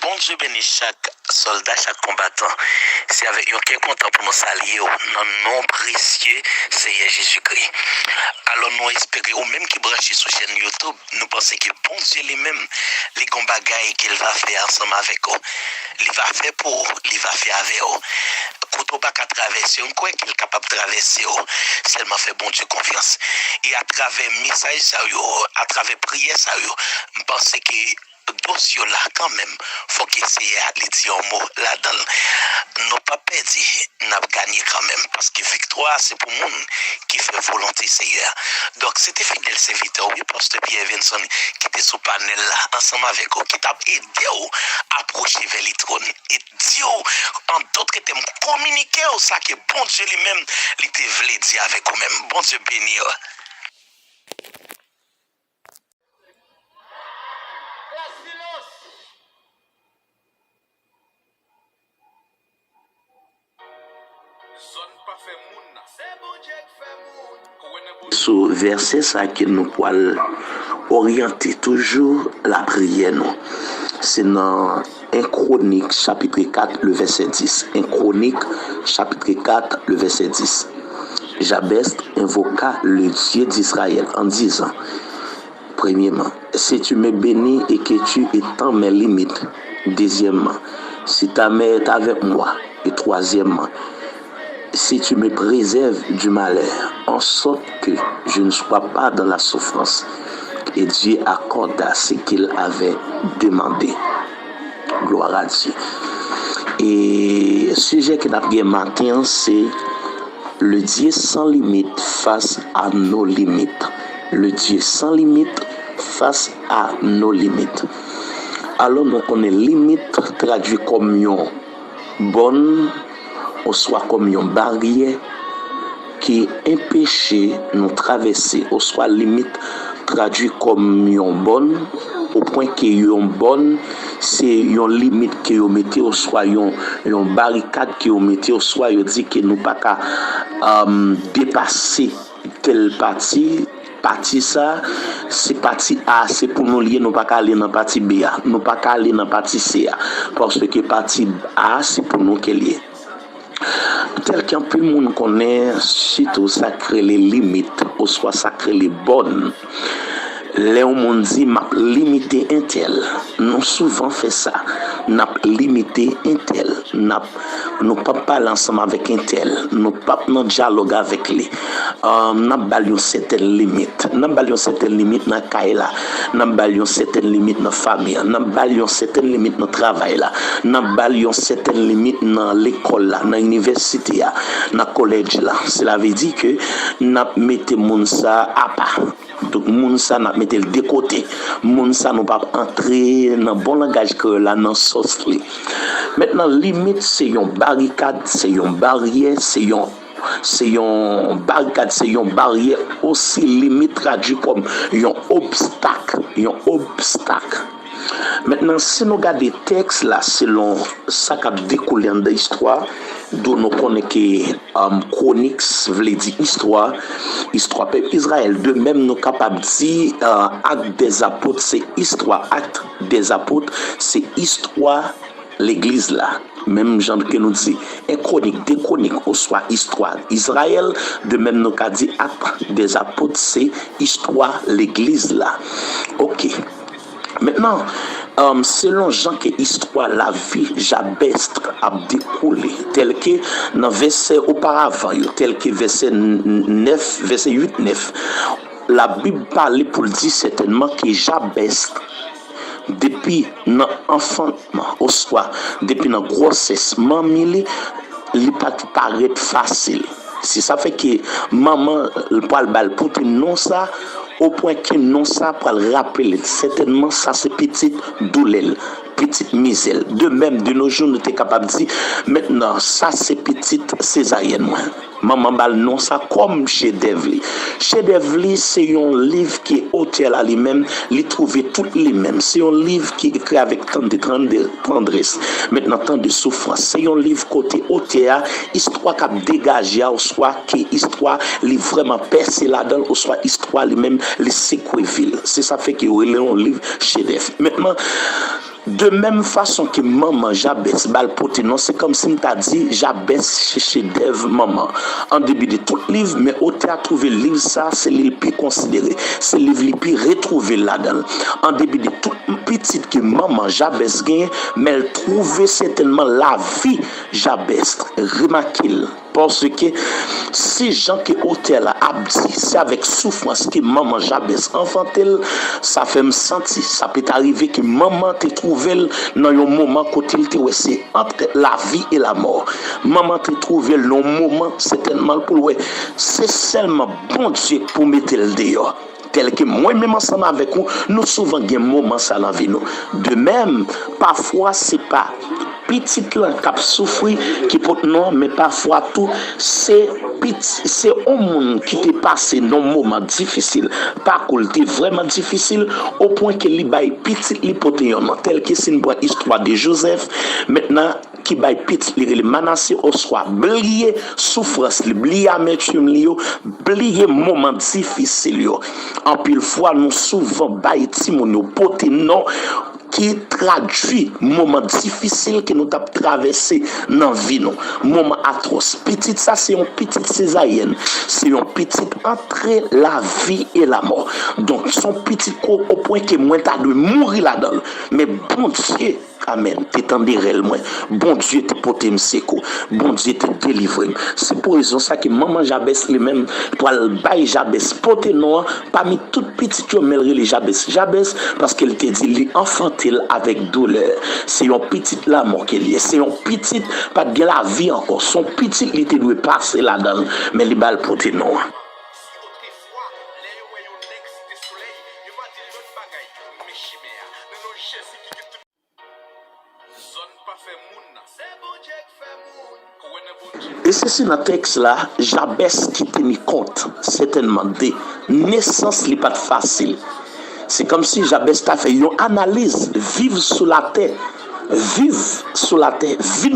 Bon Dieu bénit chaque soldat, chaque combattant. C'est avec un cœur content pour nous saluer dans le nom précieux Seigneur Jésus-Christ. Alors nous espérons, ou même qui branchent sur la chaîne YouTube, nous pensons que bon Dieu lui-même, les bagailles qu'il va faire ensemble avec vous, il va faire pour vous, il va faire avec vous. Quand on ne peut pas traverser, on croit qu'il est capable de traverser, seulement fait bon Dieu confiance. Et à travers message, à travers prière, je pense que dossier là quand même faut que c'est les dire un mot là-dedans. Nous pas perdu, n'a gagné quand même parce que victoire c'est pour monde qui fait volonté Seigneur. Donc c'était fidèle serviteur oui pasteur Pierre Vincent qui était sous panel là ensemble avec vous qui t'a aidé à approcher vers les trônes et Dieu en d'autres termes communiquer au ça que bon Dieu lui-même il te voulait dire avec vous même. Bon Dieu béni. Sous verset ça qui nous peut orienter toujours la prière non. C'est dans 1 Chronique chapitre 4 le verset 10. 1 Chronique chapitre 4 le verset 10. Jabez invoqua le Dieu d'Israël en disant: premièrement, si tu me bénis et que tu étends mes limites. Deuxièmement, si ta main est avec moi. Et troisièmement, si tu me préserves du malheur, en sorte que je ne sois pas dans la souffrance. Et Dieu accorda ce qu'il avait demandé. Gloire à Dieu. Et le sujet que nous avons matin, c'est le Dieu sans limite face à nos limites. Le Dieu sans limite face à nos limites. Alors, nous connaissons limite traduit comme une bonne, ou soit comme une barrière qui empêche nous traverser, ou soit limite traduit comme une bonne, au point que une bonne, c'est une limite que vous mettez, ou soit une barricade que vous mettez, ou soit vous dit que nous pas qu'à dépasser telle partie ça, c'est partie A, c'est pour nous lier, nous pas qu'à aller dans partie B, nous pas qu'à aller dans partie C, parce que partie A, c'est pour nous qu'elle est. Tel qu'un peu de monde connaît, surtout ça crée les limites, ou soit ça crée les bonnes. Les monde dit m'a limité un tel. Nous souvent fait ça. N'a limité un tel. Nous pas parler ensemble avec un tel. Nous pas dans dialogue avec lui. N'a balion certaines limites. N'a balion certaines limites dans caille n'a balion certaines limites dans famille. N'a balion certaines limites dans travail là. N'a balion certaines limites dans l'école là, dans l'université là, dans collège là. Cela veut dire que n'a mettez moun ça à part. Donc moun ça n'a mettez le de côté. Moun ça nous pas entrer dans bon langage que là dans sauce. Maintenant limite c'est une barricade, c'est une barrière, c'est une barricade, c'est une barrière aussi limite traduit comme un obstacle, Maintenant, si nous regardons les textes là, selon ça qui a découlé de l'histoire, d'où nous connaissons que chroniques veut dire histoire peuple Israël. De même, nous sommes capables de dire acte des apôtres, c'est histoire. Acte des apôtres, c'est histoire l'église là. Même genre que nous dit, un chronique, des chroniques, ou soit histoire Israël, de même nous avons dit acte des apôtres, c'est histoire l'église là. Ok. Maintenant, selon Jean que histoire la vie Jabez a découlé tel que dans verset auparavant, tel que verset 9, verset 8 9, la Bible parle pour dire certainement que Jabez depuis notre enfantement, ou soit depuis notre grossesse, maman il pas paraître facile. Si ça fait que maman parle bal pour non ça au point que non ça pour le rappeler certainement ça c'est petite douleur, petite misère. De même de nos jours nous sommes capables de dire maintenant ça c'est petite césarienne. Maman bal non ça comme chez Devli. Chez Devli c'est un livre qui est auteur à lui-même, il trouve tout lui-même. C'est un livre qui est écrit avec tant de tendresse, maintenant tant de souffrance. C'est un livre côté auteur, histoire qui a dégagé, ou soit qui histoire li vraiment percé là-dedans, ou soit histoire lui-même les séqueville. C'est ça fait qu'il y a un livre chef d'œuvre. Maintenant De même façon que maman Jabès balpoté, non, c'est comme si m't'a dit Jabès chez Dev maman. En début de tout livre, mais au théâtre trouver le livre ça, c'est le plus considéré, c'est le livre le plus retrouvé là-dedans. En début de tout petite que maman Jabès gagne, mais elle trouvait certainement la vie Jabès. Remarquez-le. Parce que ces gens qui hôtel a dit, c'est avec souffrance que maman Jabès enfantel, ça fait me sentir, ça peut arriver que maman te trouve dans un moment côté c'est entre la vie et la mort. Maman te trouve dans un moment certainement pour ouais, c'est seulement bon Dieu pour mettre le dehors. Tel que moi-même ensemble avec vous, nous souvent gagnons un moment ça dans la vie. De même, parfois c'est pas petite là qui souffrir qui peut non mais parfois tout c'est un monde qui t'est passé dans un moment difficile par contre vraiment difficile au point que li bay petit li poté tel que c'est une bonne histoire de Joseph maintenant qui bay petit li Manassé au soir oublier souffrance li oublier amertume li oublier moment difficile yo en pile fois nous souvent bay ti moun poté non qui traduit moment difficile que nous avons traversé dans la vie. Moment atroce. Petite, ça c'est une petite césarienne. C'est une petite entre la vie et la mort. Donc, son petit corps au point que moi, tu as de mourir là-dedans. Mais bon Dieu, amen, t'étendais réellement. Bon Dieu, t'es porté m'seko. Bon Dieu, t'es délivré. C'est pour raison ça que maman Jabès lui-même, pour le bail Jabès, porté noir, parmi toutes petites choses, mais les Jabès. Jabès, parce qu'elle te dit, lui enfantil avec douleur. C'est une petite la mort qu'elle est. C'est une petite, pas de la vie encore. Son petit, il te doit passer là-dedans, mais les balles porté noir. Et c'est dans le texte là, Jabès qui tenu compte certainement des naissances les pas facile. C'est comme si Jabès t'a fait une analyse, vivre sous la terre, vivre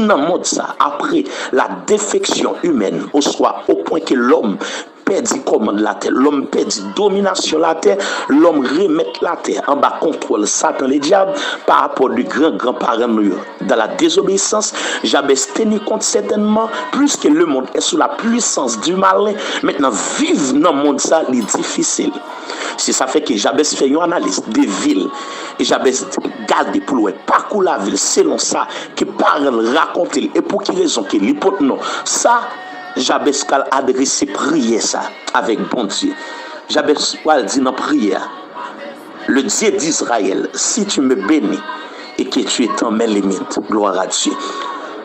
dans le monde ça, après la défection humaine, au point que l'homme perdit commande la terre, l'homme perdit domination la terre, l'homme remet la terre en bas contrôle Satan les diables par rapport du grand-parents dans la désobéissance. Jabès tenu compte certainement plus que le monde est sous la puissance du malin. Maintenant vivre dans le monde ça est difficile. C'est ça fait que Jabès fait une analyse des villes et Jabès garde pour le parcours la ville selon ça que parents racontent et pour quelle raison que l'hypothèse non ça Jabès a adressé prière ça avec bon Dieu. Jabès a dit dans prière, le Dieu d'Israël, si tu me bénis et que tu es dans mes limites, gloire à Dieu.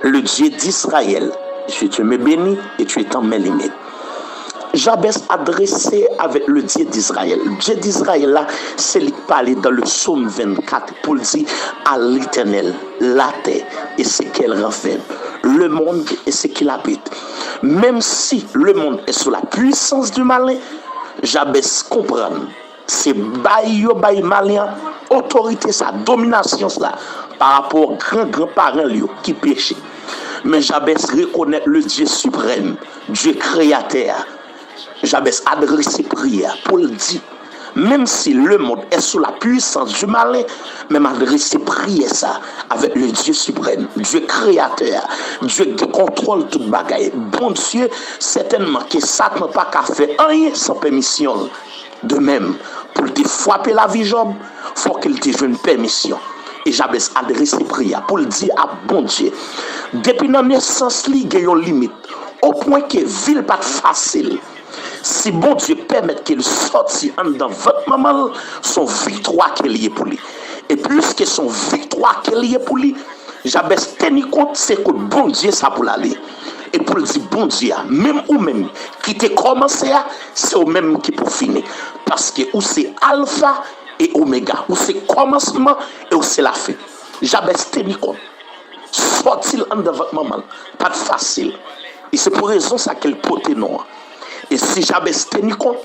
Le Dieu d'Israël, si tu me bénis et tu es dans mes limites. Jabès adressé avec le Dieu d'Israël. Le Dieu d'Israël là, c'est lui qui parlait dans le psaume 24 pour dire à l'Éternel, la terre et ce qu'elle renferme, le monde et ce qu'il habite. Même si le monde est sous la puissance du malin, Jabès comprend. C'est bail malin, autorité sa domination ça par rapport aux grands-parents qui péchaient. Mais Jabès reconnaît le Dieu suprême, Dieu créateur. Jabès adresse prière pour le dire, même si le monde est sous la puissance du malin, même adresse prière ça avec le Dieu suprême, Dieu créateur, Dieu qui contrôle toute bagaille. Bon Dieu, certainement que Satan n'a pas qu'à faire rien sans permission. De même, pour te frapper la vie Job, il faut qu'il te joue une permission. Et Jabès adresse prière pour le dire à bon Dieu. Depuis la naissance, il y a une limite, au point que la ville n'est pas facile. Si bon Dieu permet qu'il sorte dans votre maman, son victoire qu'il est pour lui. Et plus que son victoire qu'il est pour lui, Jabès tenu compte, c'est que bon Dieu ça pour l'aller. Et pour le dire bon Dieu, même ou même qui te commencé, c'est au même qui pour finir. Parce que ou c'est alpha et oméga, ou c'est commencement et ou c'est la fin. Jabès tenu compte. Sortir dans votre maman, pas facile. Et c'est pour raison ça qu'elle porte noir. Et si Jabès tenu compte,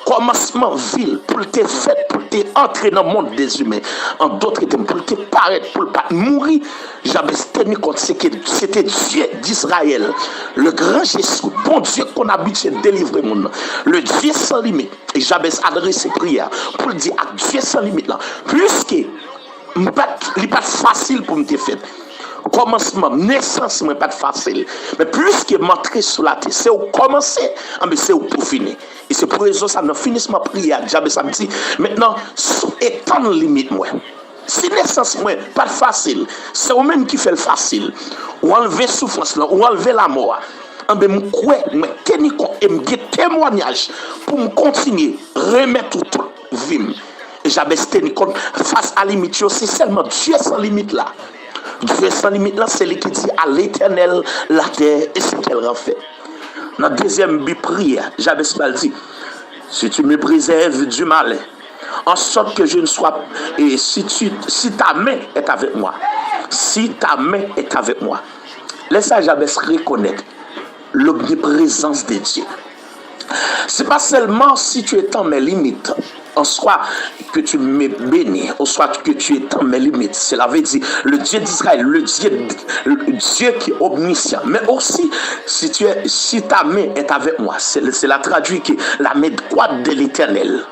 commencement ville pour te faire, pour te entrer dans le monde des humains, en d'autres termes, pour te paraître, pour ne pas mourir, Jabès tenu compte, c'était Dieu d'Israël, le grand Jésus, bon Dieu qu'on a habitué de délivrer mon nom, le Dieu sans limite. Et Jabès adresse ses prières pour dire à Dieu sans limite là, plus que Il n'est pas facile pour me faire. Commencement, naissance, n'est pas facile. Mais plus que m'entrer sur la terre, c'est où commencer, mais c'est où pour finir. Et c'est pour raison ça, nous finissons ma prière. J'avais ça me dit, maintenant, étendre limite, moi. Si naissance, moi, pas facile, c'est au même qui fait le facile. Ou enlever souffrance, ou enlever la mort. Je tenir compte et me témoignage pour me continuer, remettre tout vie. Et j'avais tenu compte face à la limite, c'est seulement Dieu sans limite là. Dieu sans limite là, c'est lui qui dit à l'Éternel la terre et ce qu'elle en fait. Dans la deuxième prière, j'avais dit, si tu me préserves du mal, en sorte que je ne sois, et si ta main est avec moi, si ta main est avec moi, laisse j'avais reconnaître l'omniprésence de Dieu. C'est pas seulement si tu es dans mes limites, en soit que tu me bénis, en soit que tu es dans mes limites. Cela veut dire le Dieu d'Israël, le Dieu qui est omniscient. Mais aussi, si ta main est avec moi, c'est la traduit que la main droite de l'Éternel.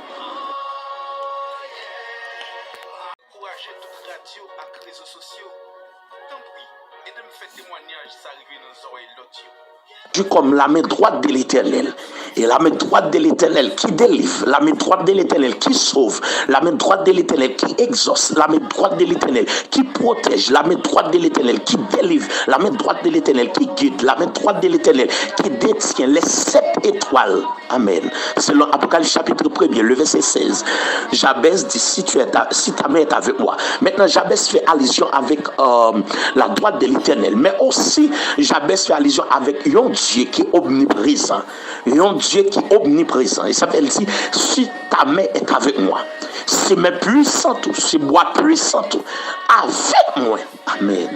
Encouragez toute radio et réseaux sociaux. Tant pis, et de me faire témoignage, ça arrive dans les oreilles l'audio. Comme la main droite de l'Éternel. Et la main droite de l'Éternel qui délivre, la main droite de l'Éternel qui sauve, la main droite de l'Éternel qui exauce, la main droite de l'Éternel qui protège, la main droite de l'Éternel qui délivre, la main droite de l'Éternel qui guide, la main droite de l'Éternel qui détient les 7 étoiles. Amen. Selon Apocalypse chapitre 1er, le verset 16. Jabez dit, si ta main est avec moi. Maintenant, Jabez fait allusion avec la droite de l'Éternel. Mais aussi, Jabez fait allusion avec un Dieu qui est omniprésent. Un Dieu qui est omniprésent. Il s'appelle dit, si ta main est avec moi. C'est mes puissants tout, c'est moi puissant tout. Avec moi. Amen.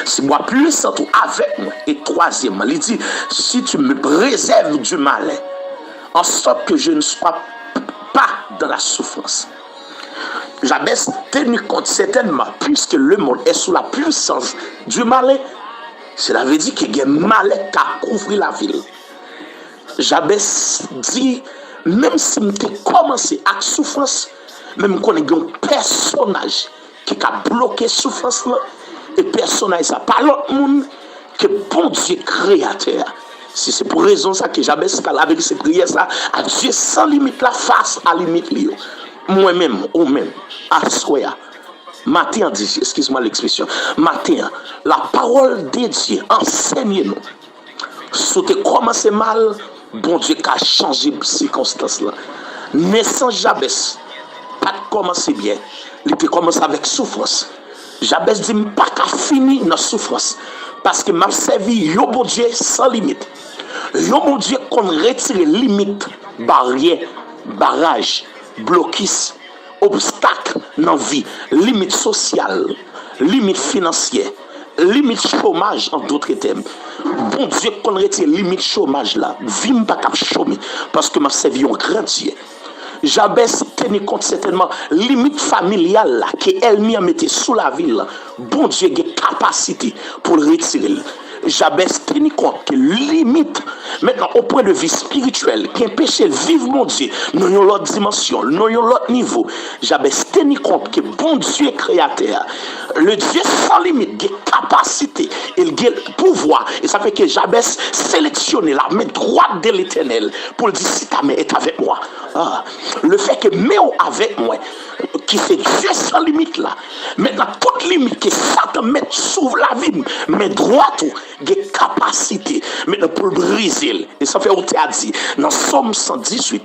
C'est moi puissant tout avec moi. Et troisièmement, il dit, si tu me préserves du mal, en sorte que je ne sois pas dans la souffrance. J'avais tenu compte certainement, puisque le monde est sous la puissance du mal, cela veut dire qu'il y a un mal qui a couvert la ville. J'avais dit, même si je commencé à souffrance, même qu'on ait un personnage qui a bloqué la souffrance, et personnage ça, pas l'autre monde que bon Dieu créateur. Si c'est pour raison ça que j'avais parlé avec ces prières ça, à Dieu sans limite la face à limite lui. Moi-même, ou même, à soi. Matin, excuse-moi l'expression, matin, la parole de Dieu enseigne-nous. Si tu commences mal, bon Dieu qui a changé les circonstances là. Naissance Jabez, pas commencer bien, il peut commencer avec souffrance. Jabez dit pas qu'à finir dans souffrance parce que m'a servi yo bon Dieu sans limite. Yo bon Dieu qu'on retire limite, barrière, barrage, blocus, obstacle dans la vie, limite sociale, limite financière, limite chômage en d'autres termes. Bon Dieu qu'on retire limite chômage là, vie pas qu'à chômer parce que m'a servi un grand Dieu. Jabez tenu compte certainement limite familiale là que elle-même mettait sous la ville. Bon Dieu a capacité pour le retirer. Jabez tenu compte que limite maintenant au point de vue spirituel qui empêche vivre mon Dieu dans une autre dimension, dans un autre niveau. Jabez tenu compte que bon Dieu créateur, le Dieu sans limite, a capacité, il a le pouvoir et ça fait que Jabez sélectionne la main droite de l'Éternel pour dire si ta main est avec moi. Ah, le fait que Méo avec moi, qui c'est Dieu sans limite là. Maintenant, toute limite que Satan met sous la vie, mais droit tout, des capacités, maintenant pour briser. Et ça fait où tu as dit, dans Somme 118,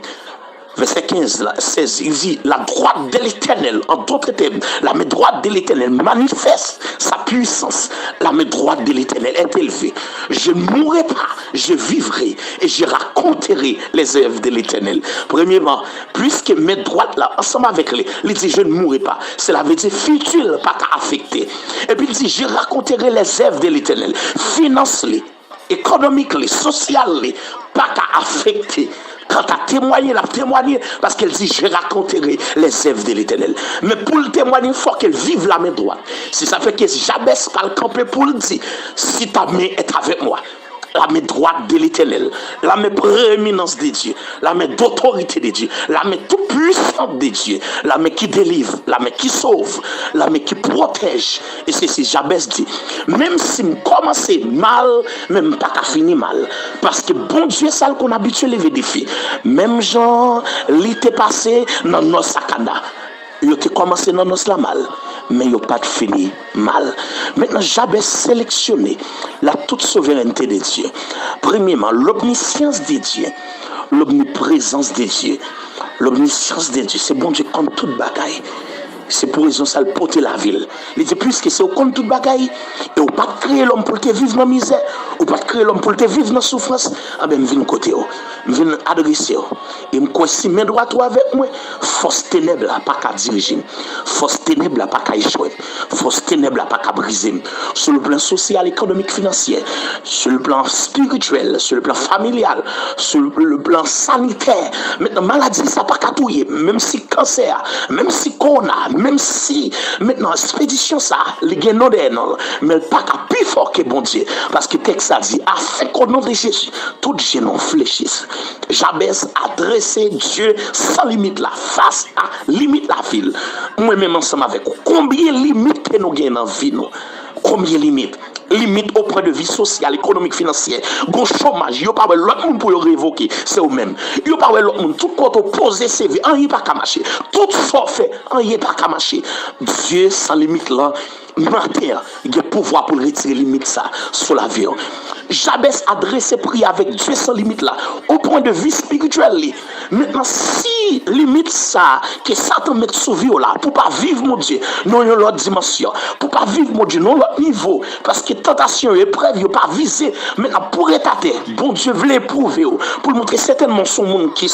verset 15, 16, il dit, la droite de l'Éternel, en d'autres termes, la main droite de l'Éternel manifeste sa puissance. La main droite de l'Éternel est élevée. Je ne mourrai pas, je vivrai et je raconterai les œuvres de l'Éternel. Premièrement, puisque main droite là, ensemble avec lui, il dit, je ne mourrai pas. Cela veut dire futur, pas qu'à affecter. Et puis il dit, je raconterai les œuvres de l'Éternel. Finance-les, économiquement, socialement, pas qu'à affecter. Quand tu as témoigné, la témoigné, parce qu'elle dit, je raconterai les œuvres de l'Éternel. Mais pour le témoigner, il faut qu'elle vive la main droite. Si ça fait que Jabez pas le camper pour le dire, si ta main est avec moi, la main droite de l'Éternel, la main prééminence de Dieu, la main d'autorité de Dieu, la main toute puissante de Dieu, la main qui délivre, la main qui sauve, la main qui protège. Et c'est ce Jabez dit, même si je commence mal, même pas qu'à finir mal, parce que bon Dieu, ça qu'on a habitué lever des filles. Même genre, l'été passé dans nos sacada. Yo te commencé dans nos la mal, mais yo pas fini mal. Maintenant, j'avais sélectionné la toute souveraineté de Dieu. Premièrement, l'omniscience de Dieu, l'omniprésence de Dieu. L'omniscience de Dieu, c'est bon Dieu comme toute bagaille. C'est pour raison ça le porter la ville. Il dit plus que c'est au compte toute bagaille. Et on pas créer l'homme pour te vivre dans la misère. On pas créer l'homme pour te vivre dans la souffrance. Ah ben, je viens côté. Je viens adresser. Et je crois si mes droits avec moi, force ténèbre là, pas qu'à diriger. Force ténèbre là, pas qu'à échouer. Force ténèbre là, pas qu'à briser. Sur le plan social, économique, financier, sur le plan spirituel, sur le plan familial, sur le plan sanitaire. Maintenant, maladie, ça pas qu'à touiller. Même si cancer, même si corona, même si maintenant expédition ça les gains non mais pas qu'à plus fort que bon Dieu parce que texte ça dit afin qu'au nom de Jésus tout genou fléchisse. Jabez adressé Dieu sans limite la face à limite la ville. Moi même ensemble avec vous combien limite que nous gagnons dans vie nous, combien limite au point de vue social, économique, financier, gros chômage, il n'y a pas l'autre monde pour le révoquer, c'est eux-mêmes. Il n'y a pas l'autre monde, tout côté opposé CV, il n'y a pas qu'à marcher. Tout forfait, il n'y a pas qu'à marcher. Dieu sans limite là, matin, il y a pouvoir pour retirer limite ça sur la vie. Jabez adressé prier avec Dieu sans limite là, au point de vue spirituel. Maintenant, si limite ça, que Satan met sous vie là, pour pas vivre mon Dieu, non, l'autre dimension, pour pas vivre mon Dieu, non, l'autre niveau, parce que tentation, épreuve, il pas visé. Maintenant, pour étater, bon Dieu voulait éprouver, pour montrer certainement son monde qui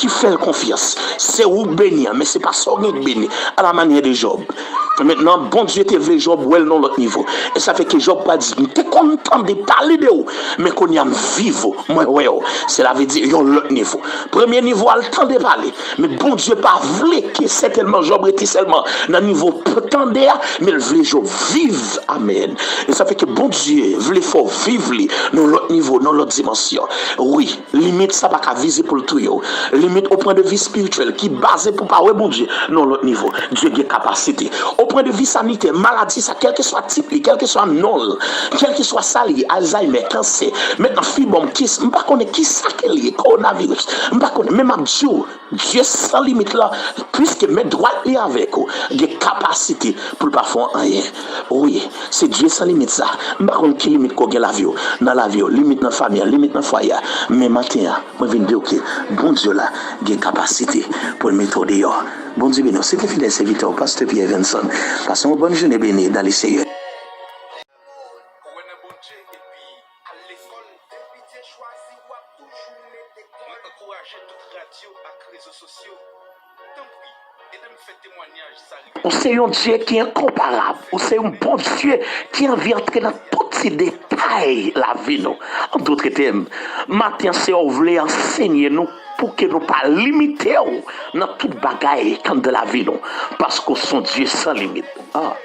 fait confiance. C'est où bénir, mais c'est pas ça qui bénir, à la manière de Job. Maintenant, bon Dieu te veut Job ou elle dans l'autre niveau. Et ça fait que Job pas dit, t'es content de parler de vous, mais qu'on y a vivre. Moi, ouais, cela veut dire, yon l'autre niveau. Premier niveau, a le temps de parler. Mais bon Dieu pas voulu que certainement Job était seulement dans le niveau prétendé, mais il voulait Job vivre. Amen. Et ça fait que bon Dieu voulait faut vivre dans l'autre niveau, dans l'autre dimension. Oui, limite ça pas qu'à viser pour le tout. Limite au point de vue spirituel, qui basé pour pas, ouais, bon Dieu, dans l'autre niveau. Dieu a capacité. Au point de vue sanitaire, maladie, ça, quel que soit type, quel que soit non, quel que soit ça, Alzheimer, cancer, maintenant, fibrome, qui, je ne sais pas qui ça lié, coronavirus, je ne sais pas, même Dieu sans limite là, puisque mes droits est avec vous, des capacités pour ne pas faire rien. Oui, c'est Dieu sans limite ça. Je ne sais pas qui limite qu'on a la vie, dans la vie, limite dans la famille, limite dans le foyer. Mais maintenant, je viens de dire que bon Dieu là, des capacités pour le mettre dehors. Bon Dieu béni, c'était fidèle serviteur, pasteur Pierre Vincent. Passons une bonne journée bénie dans les Seigneurs. C'est un Dieu qui est incomparable. C'est un bon Dieu qui vient entrer dans tous ces détails la vie. Nous. En d'autres termes, maintenant, c'est on voulait enseigner nous pour que nous ne pas limiter dans toute bagaille de la vie. Nous. Parce que son Dieu sans limite. Ah.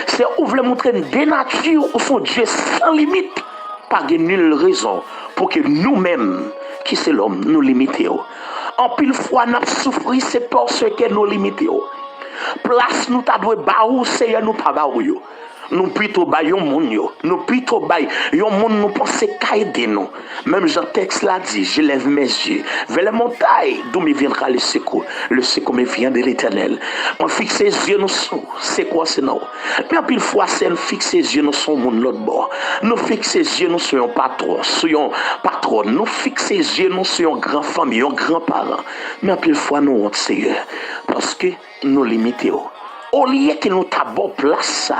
C'est on voulait montrer des natures où son Dieu sans limite. Pas de nulle raison pour que nous-mêmes, qui c'est l'homme, nous limitions. En pile fois, nous souffrons, c'est parce que nous limitions. Place nous ta doit baou c'est nous pas baou yo. Nous plutôt baillons moun yo. Nous plutôt bail yon moun nous pense aider nous. Même Jean texte l'a dit, je lève mes yeux vers les montagnes d'où me viendra le secours. Le secours me vient de l'Éternel. On fixe les yeux nous sont c'est quoi c'est non. Mais en pile fois c'est nous fixe les yeux nous sont moun l'autre bord. Nous fixe les yeux nous sur un patron, sur un patron. Nous fixe les yeux nous sur un grand famille, un grand parent. Mais en pile fois nous honte Seigneur parce que nous limitons. Au lieu que nous t'abons place ça,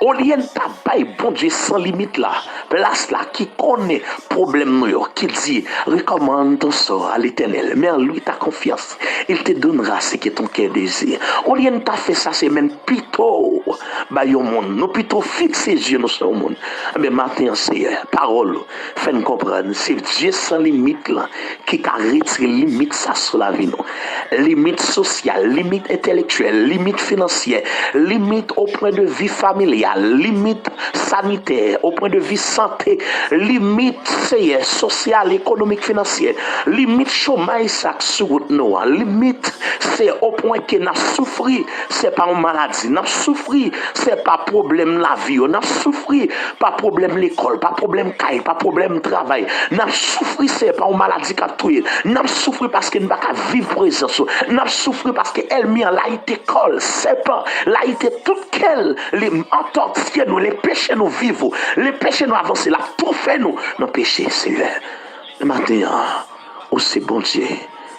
au lieu de t'abailler bon Dieu sans limite là, place là qui connaît problème nous, qui dit recommande ton sort à l'Éternel, mais en lui ta confiance, il te donnera ce que ton cœur désire. Au lieu de t'avoir fait ça, c'est même plutôt bah yon monde, nous plutôt fixer les yeux sur le monde. Mais maintenant c'est parole, fait-nous comprendre, c'est Dieu sans limite là qui a retiré limite ça sur la vie nous, limite sociale, limite intellectuelle, limite financière. Limite au point de vue familial, limite sanitaire, au point de vue santé, limite social, économique, financière, limite chômage, ça sur nous, limite c'est au point que n'a souffri, c'est pas une maladie, n'a souffri, c'est pas problème la vie, n'a souffri, pas problème l'école, pas problème caille, pas problème travail, n'a souffri, c'est pas une maladie qui a tué, n'a souffri parce qu'elle n'a pas vivre présence, n'a souffri parce qu'elle m'a là été colle, c'est pas, là été toute qu'elle, les entortillés nous, les péchés nous vivons, les péchés nous avancer, là tout fait nous, nos péchés, Seigneur. Le matin, oh c'est bon Dieu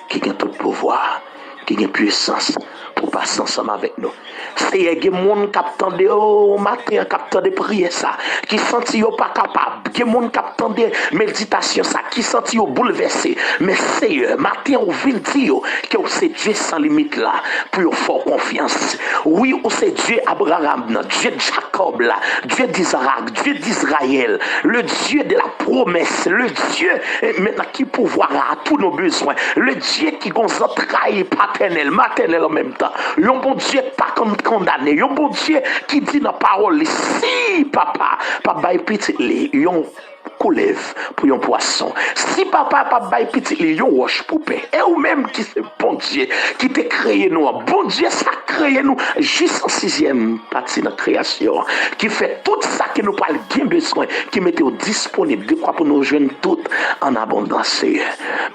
qui a tout pouvoir, qui a puissance pour passer ensemble avec nous. C'est des gens qui attendent au matin, qui attendent prier ça, qui sentent pas capable, des gens qui attendent méditation ça, qui sentent bouleversé. Mais c'est matin on vient dire que c'est Dieu sans limite là, pour faire confiance. Oui, c'est Dieu Abraham, Dieu de Jacob là, Dieu d'Isaac, Dieu d'Israël, le Dieu de la promesse, le Dieu maintenant qui pourvoira à tous nos besoins, le Dieu qui nous entraille paternel, maternel en même temps. Un bon Dieu pas condamné, un bon Dieu qui dit dans la parole, si papa, papa petit, yon coulève pour un poisson. Si papa pas bail petit yon roche poupée. Et ou même qui c'est bon Dieu qui t'a créé nous. Bon Dieu ça créé nous juste en 6e partie de la création. Qui fait tout ça que nous pas bien besoin, qui mettait au disponible de quoi pour nous joindre tout en abondance.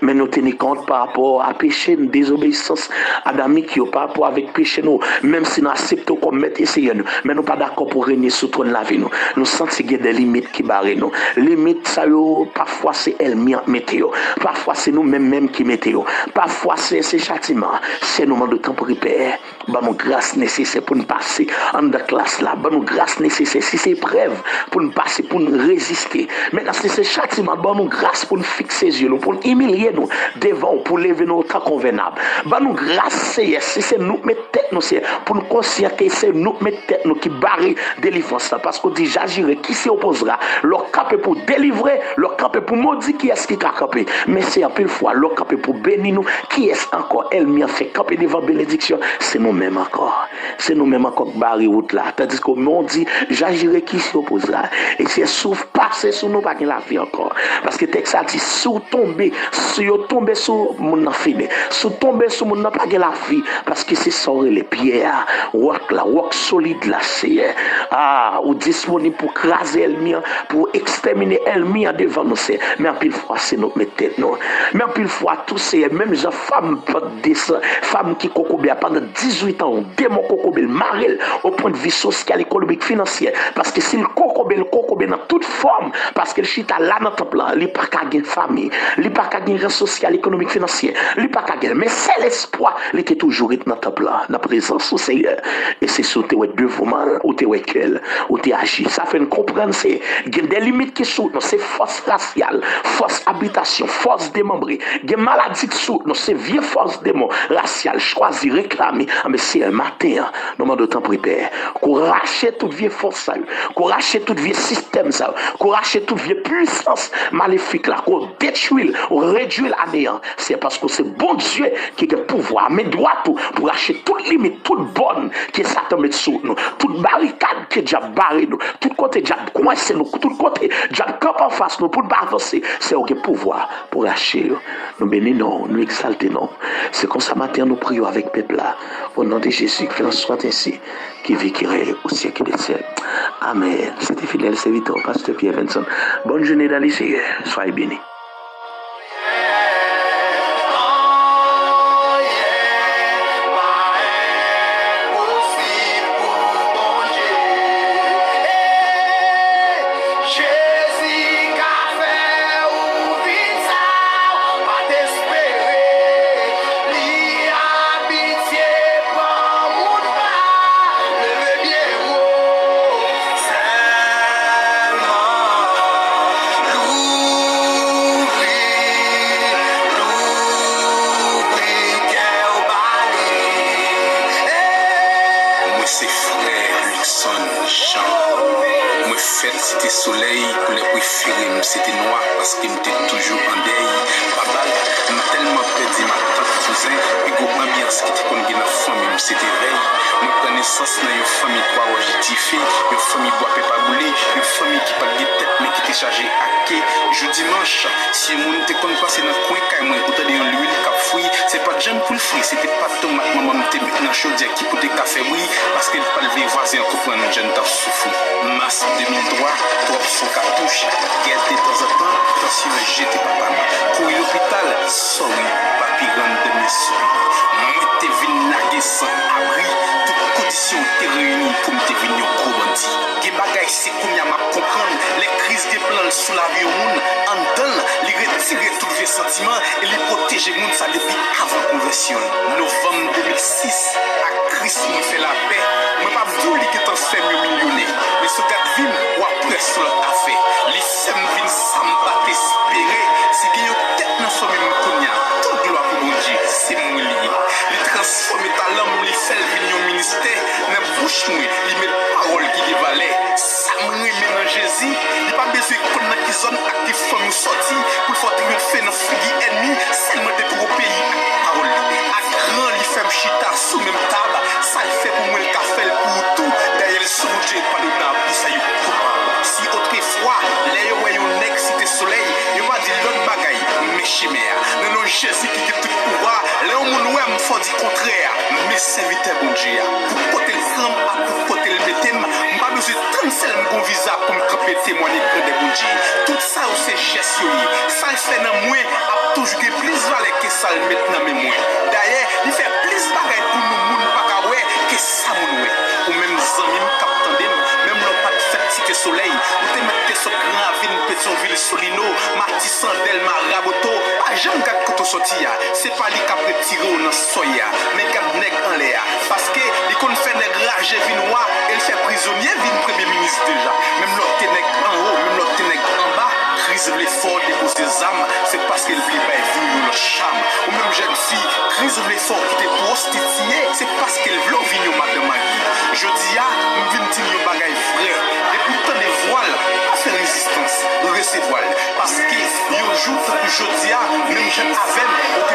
Mais nous tenons compte par rapport à péché, désobéissance adamique, par rapport avec péché nous, même si nous acceptons comme maître essayé nous, mais nous pas d'accord pour régner sur trône la vie nous. Nous sentons qu'il y a des limites qui barrent nous. Limites ça yo, parfois c'est elle météo, parfois c'est nous même qui météo, parfois c'est châtiment, c'est nous de temps pour repérer. Bah nous grâce nécessaire pour nous passer en de classe là, bah nous grâce nécessaire si c'est épreuve pour nous passer, pour nous résister. Maintenant si c'est châtiment, bah nous grâce pour nous fixer les yeux, pour nous humilier nous devant, pour lever nos temps convenables. Bah nous grâce si c'est nous mettre tête nous c'est pour nous conscient que c'est nous mettre tête nous qui barre délivrance là, parce qu'on dit j'agirai qui s'y opposera, leur cap pour délivrer, leur cap pour maudire qui est-ce qui a campé, mais c'est un peu fois leur cap pour bénir nous, qui est encore elle m'y a fait camper devant bénédiction, c'est nous-mêmes encore, c'est nous-mêmes encore barrer route là, tandis que on dit j'agirai qui s'y opposera, et c'est souffle passer sur nous pas la vie encore, parce que texte a dit sous tomber sur mon fini, sous tomber sur mon pas la vie, parce que c'est sortir les pierres, rock solide là, c'est ou disponible pour craser elle pour exterminer elle devant nous, mais en pile fois c'est notre tête nous, mais en pile fois tous ces mêmes femmes femmes qui cocobia pendant 18 ans démon cocobel marel au point de vue social, économique, financier, parce que si le cocobel dans toute forme, parce que le chita là dans temple là, il pas qu'à gagner famille, il pas qu'à gagner social, économique, financier, il pas qu'à gagner, mais c'est l'espoir, il était toujours dans temple là, dans présence au Seigneur, et c'est sur tes devant ou tes qu'elle ou tes agi, ça fait une comprendre c'est des limites qui sont c'est force raciale, force habitation, force démembrée, des maladies qui sont c'est vieux force démon raciale, choisir, réclamer, mais c'est un matin, moment de temps prépare, qu'on rachète toute vieille force ça, qu'on rachète toute vieille système ça, qu'on rachète toute vieille puissance maléfique là, qu'on détruit, on réduit à néant, c'est parce que c'est bon Dieu qui a le pouvoir, mais droit tout pour racheter toute limite, toute bonne qui Satan met sous nous, toute barricade qui déjà barré nous, tout côté déjà coincé nous, tout côté déjà camp en face nous pour pas avancer, c'est au pouvoir pour racheter. Nous bénissons, nous exaltons. C'est comme ça matin nous prions avec peuple là. Au nom de Jésus, qu'il en soit ainsi, qui vit, qui règne au siècle des siècles. Amen. C'était fidèle serviteur, Pasteur Pierre Vincent. Bonne journée dans les Seigneur. Soyez bénis. Soleil pour les préférés, c'était noir parce qu'il était toujours en deuil. Papa, m'a tellement perdu ma tante cousin, et go ambiance qui était comme dans la famille, c'était veille. Moi, connaissance dans une famille, quoi, j'ai dit fait, une famille bois pas bouler, une chargé à quai. Je dimanche, si mon te connaît passer dans le coin, quand moi, autant de l'huile cap fruit, c'est pas de jam pour le fruit, c'était pas de tomate, maman me mis dans chaudière qui peut café, oui, parce qu'elle pas levé voisin en comprendre une jeune taf souffle. Mars 2003, trop son cartouche, guette de temps en temps, attention, j'étais papa. Courir l'hôpital, sorry, papi grande de mes souris. Moi, t'es venu naguer sans abri, toutes conditions t'es réunies pour me t'es venu au gros bandit. Qui bagaille, c'est qu'on y a ma comprendre, les crises des plans sous la vie au monde, en donne, les retirer tous les sentiments et les protéger monde, ça depuis avant conversion. Novembre 2006, à Christ, me fait la paix. Moi, pas vous qui est en scène millionnaire, mais ce gars de ville, ou après sur leur affaire. Les femmes viennent sans pas t'espérer, c'est qu'il y a tête dans son même cognac. Toute gloire pour mon Dieu, c'est moi lié. Les transformer ta l'homme, les fait venir au ministère, mais bouche moi, ils mettent parole qui dévalait. Ça me remet dans Jésus, il n'y a pas besoin de connaître qui zone active pour nous sortir, pour faire triompher dans le ennemi, seulement d'être au pays. Parole, à grand, les femmes chita sous même table, ça le fait pour moi le café pour tout. D'ailleurs, le sourd pas de n'a pour ça, si autrefois, les royaumes cité soleil, il va dire l'autre bagaille, mais chimère. Non, non, Jésus qui a tout pouvoir, les hommes me font du contraire, mais serviteur bon Dieu. Pour côté le crâne, pour côté le méthème, je pas besoin de 37 mon visa pour me camper témoigner de bon Dieu. Tout ça, c'est gestionné. Ça le fait dans moi, a toujours plus valeur que ça le met dans mes moyens. D'ailleurs, il fait plus bagaille pour nous, pas qu'à ouais, que ça mon ouais. Ou même amis, captandem, même le pas de fête cité soleil, ou te mettre sur Gravine, Pétionville, Solino, Martissan, Delma, Raboto, pas jamais gade quand on sortit, c'est pas lui qui a retiré dans soya, mais gade nèg en l'air, parce que il qu'on fait nèg rage vinois, et il fait prisonnier, vin premier ministre déjà, même l'autre nèg en haut, même l'autre nèg en bas, crise l'effort dépose des âmes, c'est parce qu'elle vit pas vivre le charme, ou même jeune fille, crise l'effort qui était prostituée, c'est parce qu'elle veut vivre madame Maggie. Je dis à, nous venons dire un bagage vrai. Et pourtant des voiles, pas faire résistance, rester voile. Parce que, un jour, je dis à, même jeune avec,